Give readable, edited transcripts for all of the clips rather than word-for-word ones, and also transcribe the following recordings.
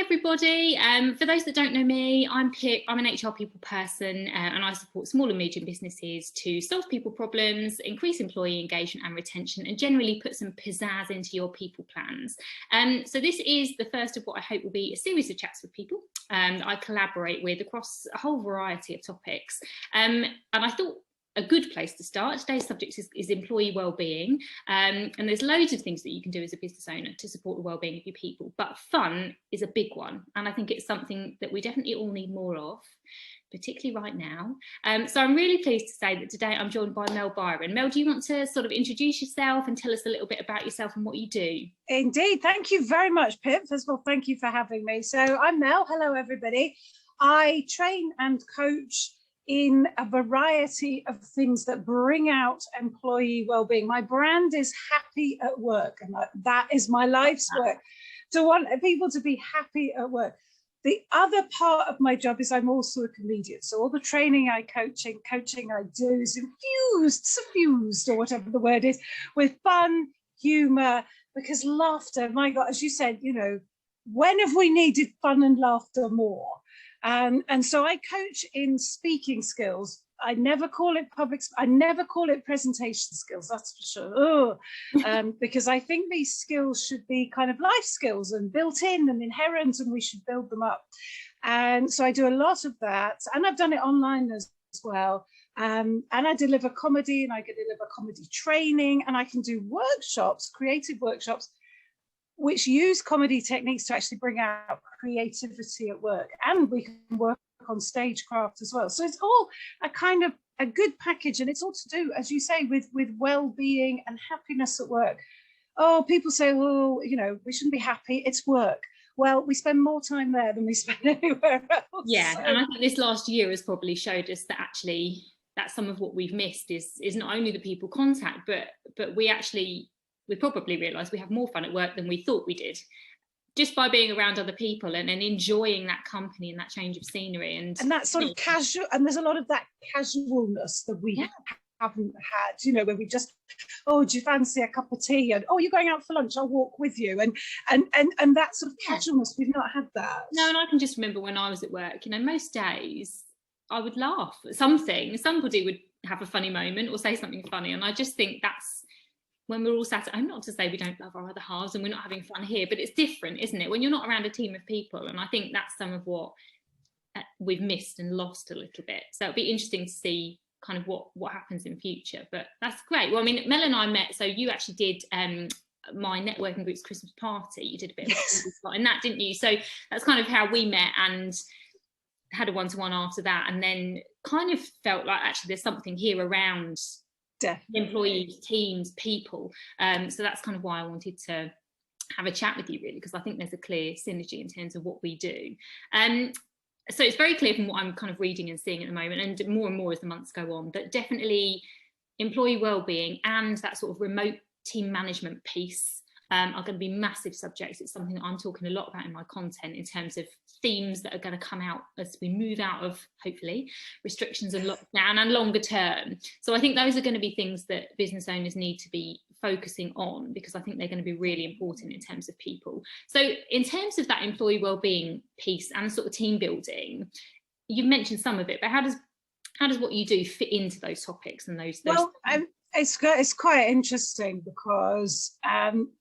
everybody. For those that don't know me, I'm Pip. I'm an HR people person, and I support small and medium businesses to solve people problems, increase employee engagement and retention, and generally put some pizzazz into your people plans. So this is the first of what I hope will be a series of chats with people I collaborate with across a whole variety of topics. And I thought a good place to start. Today's subject is employee wellbeing, and there's loads of things that you can do as a business owner to support the wellbeing of your people, but fun is a big one, and I think it's something that we definitely all need more of, particularly right now. So I'm really pleased to say that today I'm joined by Mel Byron. Mel, do you want to sort of introduce yourself and tell us a little bit about yourself and what you do? Indeed, thank you very much, Pip. First of all, thank you for having me. So I'm Mel. Hello everybody. I train and coach in a variety of things that bring out employee well-being. My brand is happy at work, and that is my life's work, to want people to be happy at work. The other part of my job is I'm also a comedian. So all the training coaching I do is suffused, or whatever the word is, with fun, humor, because laughter, my God, as you said, you know, when have we needed fun and laughter more? And so I coach in speaking skills. I never call it presentation skills, that's for sure. Because I think these skills should be kind of life skills and built in and inherent, and we should build them up. And so I do a lot of that, and I've done it online as well. And I deliver comedy, and I can deliver comedy training, and I can do workshops, creative workshops, which use comedy techniques to actually bring out creativity at work, and we can work on stagecraft as well. So it's all a kind of a good package, and it's all to do, as you say, with well-being and happiness at work. Oh, people say, oh, you know, we shouldn't be happy, it's work. Well, we spend more time there than we spend anywhere else. Yeah, so. And I think this last year has probably showed us that actually that's some of what we've missed is not only the people contact, but we probably realised we have more fun at work than we thought we did, just by being around other people and enjoying that company and that change of scenery. And that sort of casual, and there's a lot of that casualness that we haven't had, you know, where we just, oh, do you fancy a cup of tea? And, oh, you're going out for lunch, I'll walk with you. And that sort of casualness, we've not had that. No, and I can just remember when I was at work, you know, most days I would laugh at something. Somebody would have a funny moment or say something funny. And I just think that's, when we're all sat at home, not to say we don't love our other halves and we're not having fun here, but it's different, isn't it? When you're not around a team of people. And I think that's some of what we've missed and lost a little bit. So it'll be interesting to see kind of what happens in future, but that's great. Well, I mean, Mel and I met, so you actually did my networking group's Christmas party. You did a bit of a in that, didn't you? So that's kind of how we met, and had a one-to-one after that, and then kind of felt like actually there's something here around employees, teams, people. So that's kind of why I wanted to have a chat with you, really, because I think there's a clear synergy in terms of what we do. So it's very clear from what I'm kind of reading and seeing at the moment, and more as the months go on, that definitely employee wellbeing and that sort of remote team management piece are going to be massive subjects. It's something that I'm talking a lot about in my content in terms of themes that are going to come out as we move out of, hopefully, restrictions and lockdown and longer term. So I think those are going to be things that business owners need to be focusing on, because I think they're going to be really important in terms of people. So in terms of that employee wellbeing piece and sort of team building, you've mentioned some of it, but how does what you do fit into those topics and those well, it's quite interesting because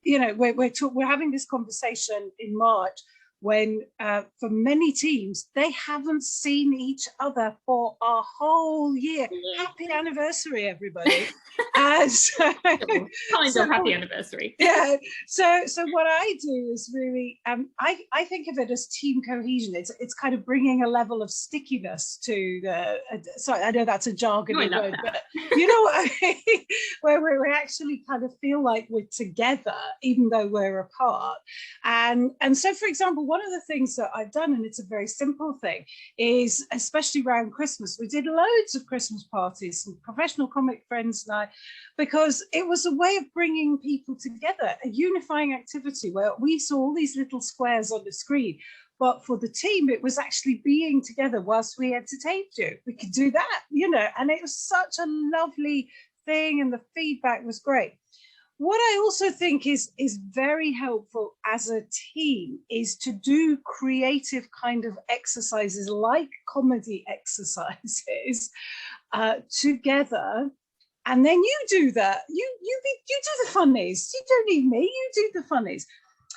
you know, we're having this conversation in March when for many teams they haven't seen each other for a whole year. Happy anniversary, everybody. So happy anniversary. Yeah. So what I do is really I think of it as team cohesion. It's kind of bringing a level of stickiness to the sorry, I know that's a jargon word, but you know what I mean, where we actually kind of feel like we're together even though we're apart. And so, for example, one of the things that I've done, and it's a very simple thing, is especially around Christmas, we did loads of Christmas parties, some professional comic friends and I, because it was a way of bringing people together, a unifying activity where we saw all these little squares on the screen. But for the team, it was actually being together whilst we entertained you. We could do that, you know, and it was such a lovely thing, and the feedback was great. What I also think is very helpful as a team is to do creative kind of exercises like comedy exercises together. And then you do that. You do the funnies. You don't need me. You do the funnies.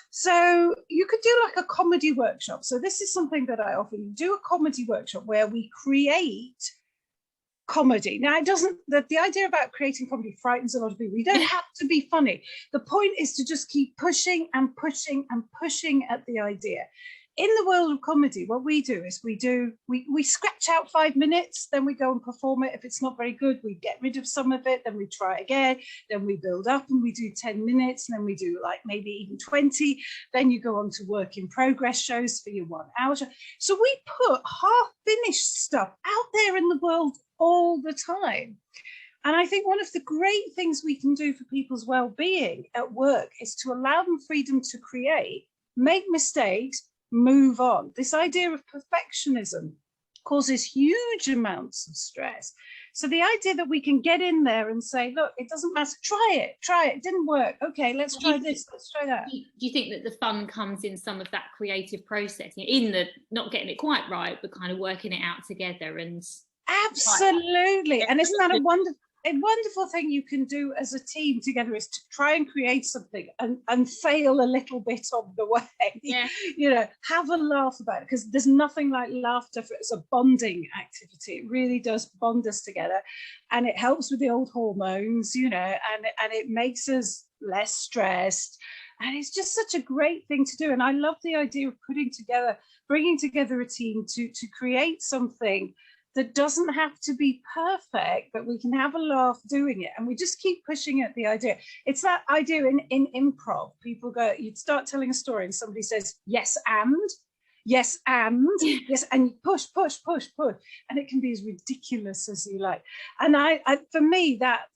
So you could do like a comedy workshop. So this is something that I often do, a comedy workshop where we create comedy. Now, it doesn't, the idea about creating comedy frightens a lot of people. You don't have to be funny. The point is to just keep pushing and pushing and pushing at the idea. In the world of comedy, what we do is we scratch out 5 minutes, then we go and perform it. If it's not very good, we get rid of some of it, then we try again, then we build up and we do 10 minutes, and then we do like maybe even 20. Then you go on to work in progress shows for your 1 hour show. So we put half finished stuff out there in the world all the time. And I think one of the great things we can do for people's well-being at work is to allow them freedom to create, make mistakes, move on. This idea of perfectionism causes huge amounts of stress. So the idea that we can get in there and say, look, it doesn't matter, try it didn't work, okay, let's try this, let's try that. Do you think that the fun comes in some of that creative process, in the not getting it quite right, but kind of working it out together? And absolutely. And isn't that a wonderful thing you can do as a team together, is to try and create something and fail a little bit on the way. Yeah. You know, have a laugh about it, because there's nothing like laughter as a bonding activity. It really does bond us together, and it helps with the old hormones, you know, and it makes us less stressed. And it's just such a great thing to do. And I love the idea of bringing together a team to create something that doesn't have to be perfect, but we can have a laugh doing it. And we just keep pushing at the idea. It's that idea in improv. People go, you'd start telling a story and somebody says, yes, and, yes, and, yes, and you push. And it can be as ridiculous as you like. And I for me, that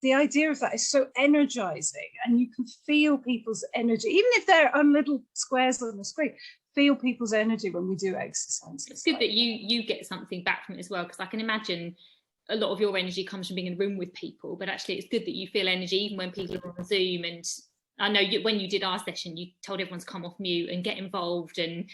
the idea of that is so energizing, and you can feel people's energy, even if they're on little squares on the screen. Feel people's energy when we do exercises. It's good that you get something back from it as well, because I can imagine a lot of your energy comes from being in the room with people, but actually it's good that you feel energy even when people are on Zoom. And I know when you did our session, you told everyone to come off mute and get involved and,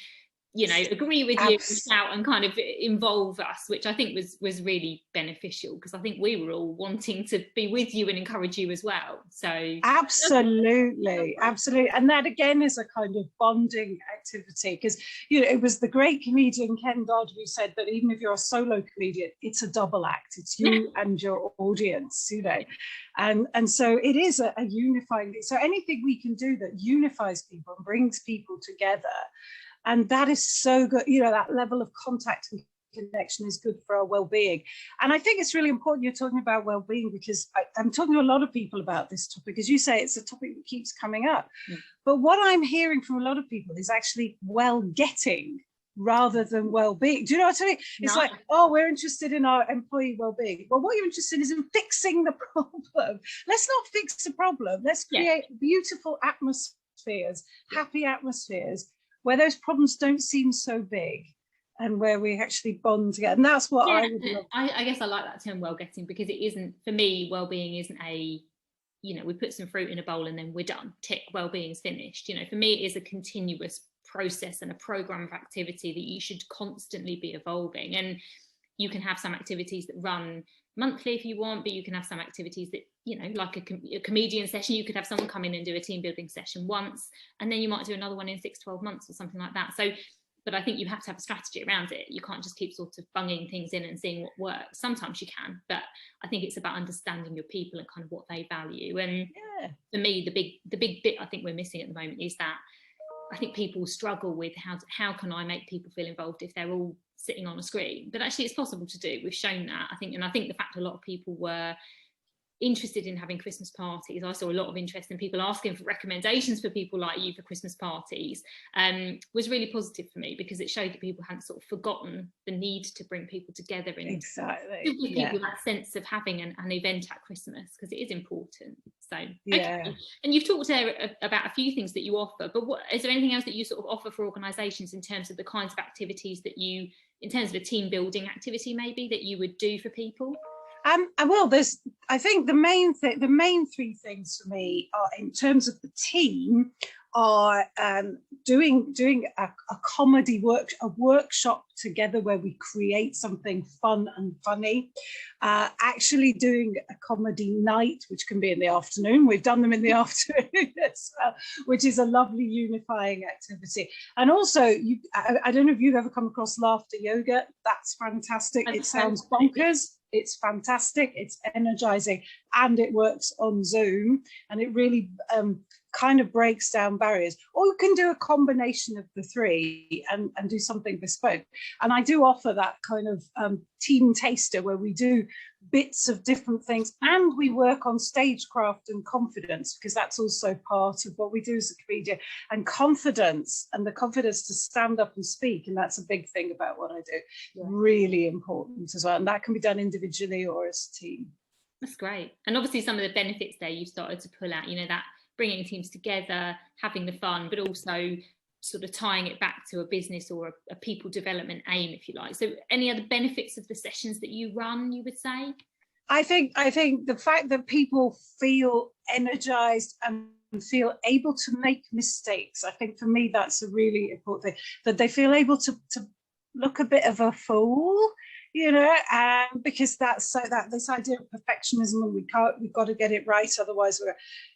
you know, agree with you, shout and kind of involve us, which I think was really beneficial, because I think we were all wanting to be with you and encourage you as well. So absolutely. And that again is a kind of bonding activity, because, you know, it was the great comedian Ken Dodd who said that even if you're a solo comedian, it's a double act. It's you and your audience, you know, and so it is a unifying thing. So anything we can do that unifies people and brings people together. And that is so good. You know, that level of contact and connection is good for our well-being. And I think it's really important you're talking about well-being, because I'm talking to a lot of people about this topic. As you say, it's a topic that keeps coming up. But what I'm hearing from a lot of people is actually well-getting rather than well-being. Do you know what I mean? It's like, oh, we're interested in our employee well-being. Well, what you're interested in is in fixing the problem. Let's not fix the problem. Let's create beautiful atmospheres, happy atmospheres, where those problems don't seem so big and where we actually bond together. And that's what I would love. I guess I like that term, well-getting, because it isn't, for me, well-being isn't a, you know, we put some fruit in a bowl and then we're done, tick, well-being's finished. You know, for me, it is a continuous process and a program of activity that you should constantly be evolving. And you can have some activities that run monthly if you want, but you can have some activities that, you know, like a comedian session, you could have someone come in and do a team building session once, and then you might do another one in 6-12 months or something like that. So, but I think you have to have a strategy around it. You can't just keep sort of bunging things in and seeing what works. Sometimes you can, but I think it's about understanding your people and kind of what they value. And for me, the big bit I think we're missing at the moment is that I think people struggle with how can I make people feel involved if they're all sitting on a screen. But actually it's possible to do. We've shown that, I think. And I think the fact a lot of people were interested in having Christmas parties, I saw a lot of interest in people asking for recommendations for people like you for Christmas parties, was really positive for me, because it showed that people hadn't sort of forgotten the need to bring people together and give people that sense of having an event at Christmas, because it is important. So okay. And you've talked there about a few things that you offer, but is there anything else that you sort of offer for organisations in terms of the kinds of activities that you, in terms of a team building activity maybe, that you would do for people? Well, I think the main three things for me are, in terms of the team, are doing a comedy workshop together where we create something fun and funny. Actually doing a comedy night, which can be in the afternoon. We've done them in the afternoon as well, which is a lovely unifying activity. And also, I don't know if you've ever come across laughter yoga. That's fantastic. It sounds bonkers. It's fantastic, it's energizing, and it works on Zoom, and it really kind of breaks down barriers. Or you can do a combination of the three and do something bespoke. And I do offer that kind of team taster where we do bits of different things, and we work on stagecraft and confidence, because that's also part of what we do as a comedian. And confidence, and the confidence to stand up and speak, and that's a big thing about what I do. Yeah. Really important as well, and that can be done individually or as a team. That's great. And obviously some of the benefits there you started to pull out, you know, that bringing teams together, having the fun, but also sort of tying it back to a business or a people development aim, if you like. So any other benefits of the sessions that you run, you would say? I think the fact that people feel energized and feel able to make mistakes, I think for me that's a really important thing, that they feel able to look a bit of a fool, you know, because that's so that this idea of perfectionism, and we've got to get it right, otherwise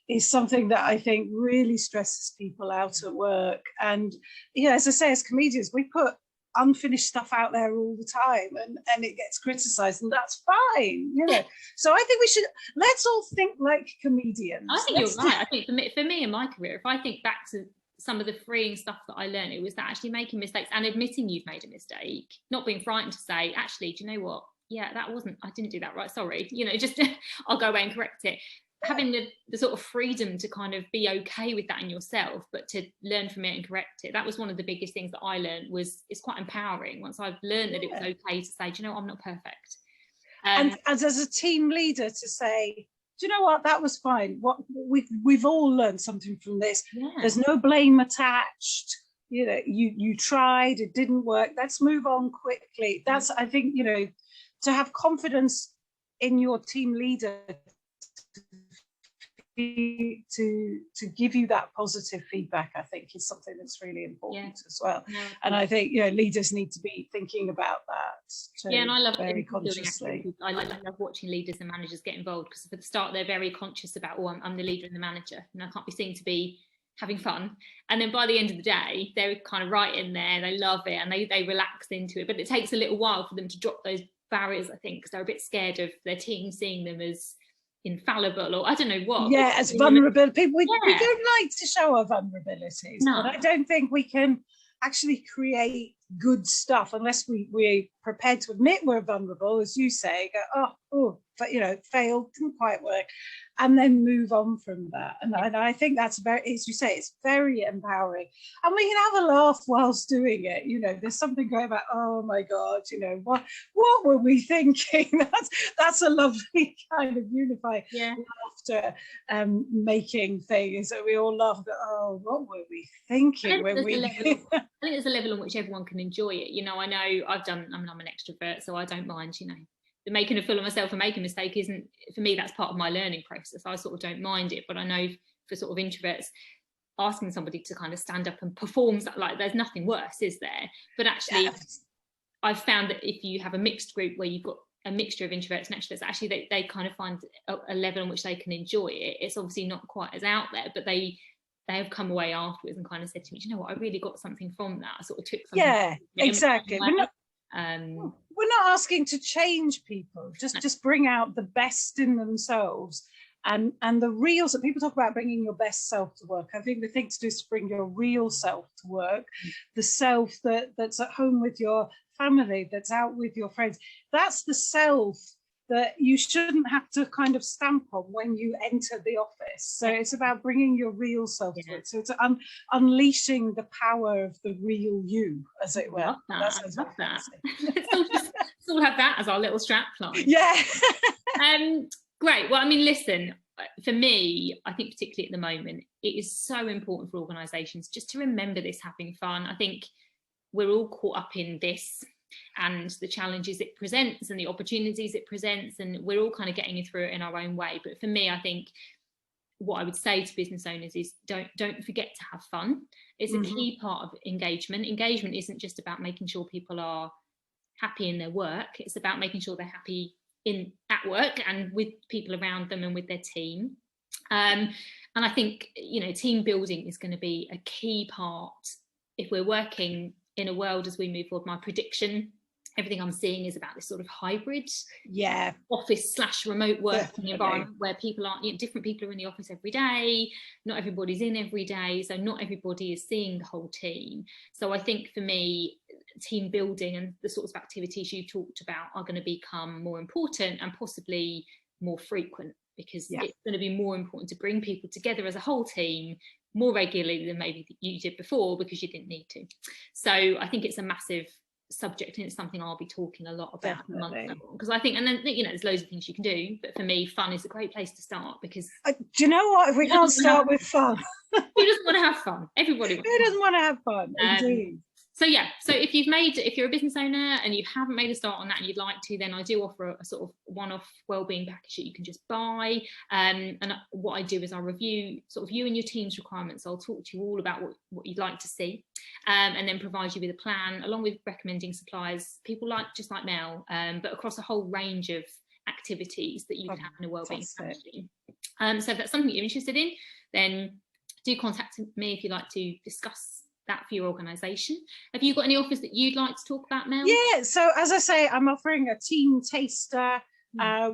is something that I think really stresses people out at work. And you know, as I say, as comedians, we put unfinished stuff out there all the time, and it gets criticized, and that's fine, you know. So I think let's all think like comedians. I think you're right. I think for me in my career, if I think back to some of the freeing stuff that I learned, it was that actually making mistakes and admitting you've made a mistake, not being frightened to say, actually, do you know what? Yeah, I didn't do that right. Sorry. You know, just I'll go away and correct it. Having the sort of freedom to kind of be okay with that in yourself, but to learn from it and correct it. That was one of the biggest things that I learned. It's quite empowering once I've learned that it was okay to say, do you know what? I'm not perfect. And as a team leader to say, do you know what, that was fine. What we've all learned something from this. Yeah. There's no blame attached. You know, you tried, it didn't work. Let's move on quickly. That's, I think, you know, to have confidence in your team leader to give you that positive feedback, I think is something that's really important as well. Yeah. And I think, you know, leaders need to be thinking about that too, and I love very consciously. I love watching leaders and managers get involved, because at the start they're very conscious about, oh, I'm the leader and the manager, and I can't be seen to be having fun. And then by the end of the day, they're kind of right in there, they love it, and they relax into it. But it takes a little while for them to drop those barriers, I think, because they're a bit scared of their team seeing them as infallible, or I don't know what. Yeah, as vulnerable people. We don't like to show our vulnerabilities, but I don't think we can actually create good stuff unless we're prepared to admit we're vulnerable, as you say, go, oh, but you know, failed, didn't quite work, and then move on from that. And I think that's very, as you say, it's very empowering, and we can have a laugh whilst doing it. You know, there's something going about, oh my God, you know, what were we thinking? That's a lovely kind of unifying laughter making thing, is that we all laugh at, oh, what were we thinking when we I think there's a level on which everyone can enjoy it. You know, I know I'm an extrovert, so I don't mind, you know, the making a fool of myself and making a mistake isn't, for me, that's part of my learning process. I sort of don't mind it, but I know for sort of introverts, asking somebody to kind of stand up and perform, like, there's nothing worse, is there? But actually, I've found that if you have a mixed group where you've got a mixture of introverts and extroverts, actually they kind of find a level on which they can enjoy it. It's obviously not quite as out there, but they have come away afterwards and kind of said to me, do you know what, I really got something from that. I sort of took something. Yeah, exactly. We're not asking to change people, just bring out the best in themselves, and the real. So people talk about bringing your best self to work. I think the thing to do is to bring your real self to work, the self that's at home with your family, that's out with your friends. That's the self that you shouldn't have to kind of stamp on when you enter the office. So it's about bringing your real self to it. So it's unleashing the power of the real you, as it were. I love that. Let's all have that as our little strap line. Yeah. Great. Well, I mean, listen, for me, I think particularly at the moment, it is so important for organisations just to remember this, having fun. I think we're all caught up in this and the challenges it presents and the opportunities it presents, and we're all kind of getting through it in our own way. But for me, I think what I would say to business owners is don't forget to have fun. It's a key part of engagement. Engagement isn't just about making sure people are happy in their work. It's about making sure they're happy at work and with people around them and with their team. And I think, you know, team building is going to be a key part if we're working in a world as we move forward. My prediction, everything I'm seeing is about this sort of hybrid office / remote working environment where people aren't, you know, different people are in the office every day, not everybody's in every day, so not everybody is seeing the whole team. So I think for me, team building and the sorts of activities you talked about are going to become more important and possibly more frequent, because it's going to be more important to bring people together as a whole team more regularly than maybe you did before because you didn't need to. So I think it's a massive subject, and it's something I'll be talking a lot about because I think, and then, you know, there's loads of things you can do, but for me, fun is a great place to start, because do you know what, if we can't start with fun, who doesn't want to have fun? Everybody wants who doesn't want to have fun? Indeed. So yeah, so if you're a business owner and you haven't made a start on that and you'd like to, then I do offer a sort of one-off wellbeing package that you can just buy. And what I do is I review sort of you and your team's requirements. I'll talk to you all about what you'd like to see, and then provide you with a plan along with recommending suppliers, people just like Mel, but across a whole range of activities that you can have in a wellbeing strategy. So if that's something you're interested in, then do contact me if you'd like to discuss that for your organisation. Have you got any offers that you'd like to talk about, Mel? Yeah, so as I say, I'm offering a team taster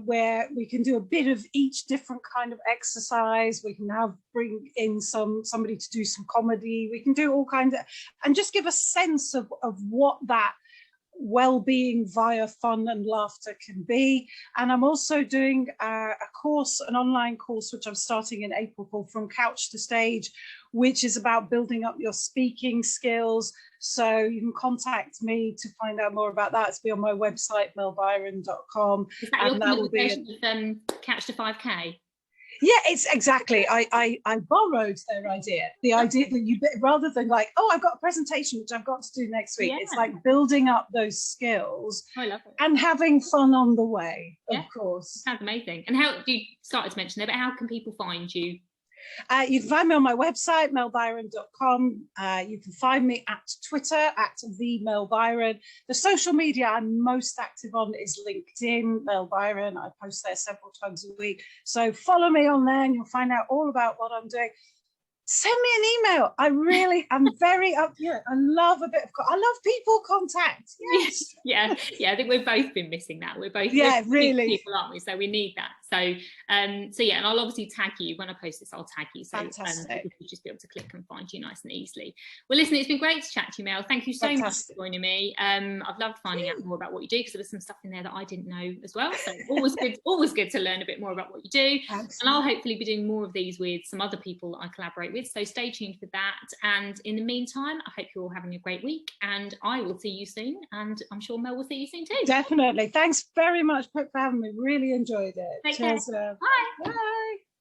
where we can do a bit of each different kind of exercise. We can bring in somebody to do some comedy. We can do all kinds of, and just give a sense of what that well-being via fun and laughter can be. And I'm also doing a course, an online course, which I'm starting in April, called From Couch to Stage, which is about building up your speaking skills. So you can contact me to find out more about that. It's be on my website, melbyron.com. Is that your version of Couch to 5K? Yeah, it's exactly. I borrowed their idea. The idea that you, rather than like, oh, I've got a presentation which I've got to do next week. It's like building up those skills. I love it. And having fun on the way, of course. Sounds amazing. And how you started to mention there, but how can people find you? You can find me on my website, melbyron.com. You can find me at Twitter, at the Mel Byron. The social media I'm most active on is LinkedIn, Mel Byron. I post there several times a week. So follow me on there and you'll find out all about what I'm doing. Send me an email. I'm very up here. I love a bit of, I love people contact. Yes. Yeah. I think we've both been missing that. We're both really people, aren't we? So we need that. So yeah, and I'll obviously tag you when I post this. I'll tag you, so you'll just be able to click and find you nice and easily. Well, listen, it's been great to chat to you, Mel. Thank you so much for joining me. I've loved finding out more about what you do, because there was some stuff in there that I didn't know as well. So always good to learn a bit more about what you do. Absolutely. And I'll hopefully be doing more of these with some other people I collaborate with. So stay tuned for that. And in the meantime, I hope you're all having a great week, and I will see you soon. And I'm sure Mel will see you soon too. Definitely. Thanks very much, Pip, for having me. Really enjoyed it. Take care. Cheers. Bye. Bye.